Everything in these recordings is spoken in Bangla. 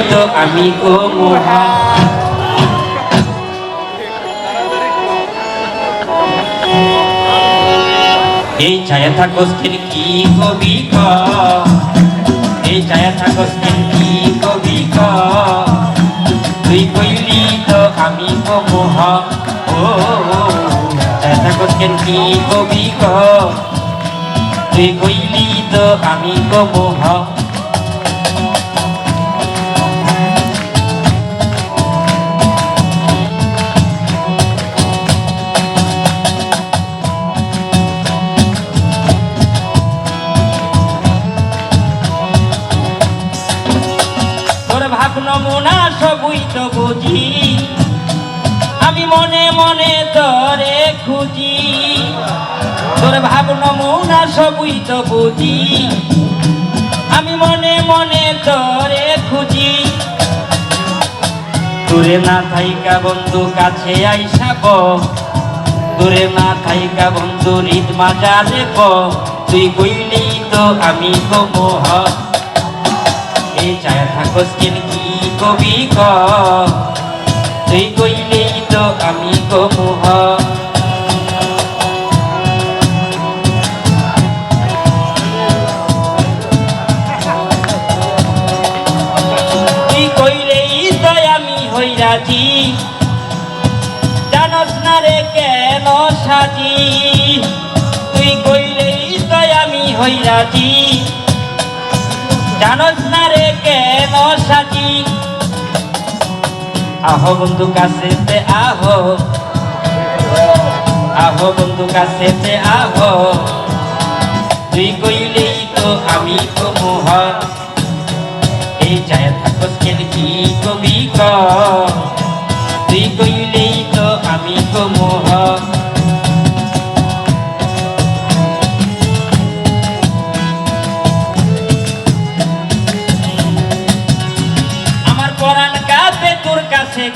তো আমি গো মোহা এই ছায়া থাকস কি কবি ক এই ছায়া থাকস কি কবি ক তুই কইলি তো আমি গো মোহা ও ছায়া থাকস কি কবি ক তুই কইলি তো আমি গো মোহা ভাব নমুনা সবই তো বুঝি আমি মনে মনে তোরে খুঁজি তোর ভাব নমুনা সবই তো বুঝি আমি মনে মনে তোরে খুঁজি দূরে না থাইকা বন্ধু কাছে আইসাব দূরে না থাইকা বন্ধু হৃদ মাজারে তুই কইলি তো আমি গো মোহ এই ছায়া থাকস কি কবি ক তুই কইলেই তো আমি গো মোহ তুই কইলেই তো আমি হই রাজি জানস না রে কেন সাজি তুই কইলেই তো আমি হই রাজি জানস না রে কেন সাজি আহো বন্ধু কাছেতে আহো আহো বন্ধু কাছেতে আহো তুই কইলেই তো আমি তো মোহ এই ছায়া থাকস কি কবি ক তুই কইলেই তো আমি তো মোহ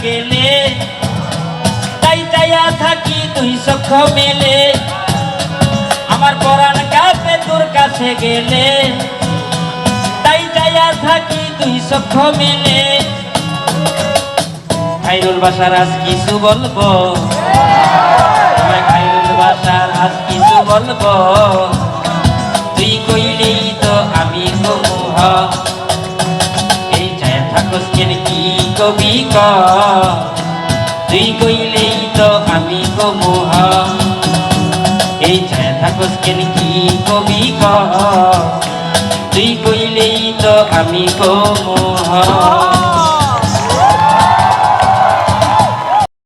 গেলে তাই চাইয়া থাকি তুই সখ মেলে আমার পরাণ কাঁপে তোর কাছে গেলে তাই চাইয়া থাকি তুই সখ মেলে খাইরুল বাসার আজ কিছু বলবো খাইরুল বাসার আজ কিছু বলবো তুই কইলেই তো আমি গো মোহ এই ছায়া থাকস কি কবি ক তুই কইলেই তো আমি গো মোহ এই ছায়া থাকস কি কবি ক তুই কইলেই তো আমি গো মোহ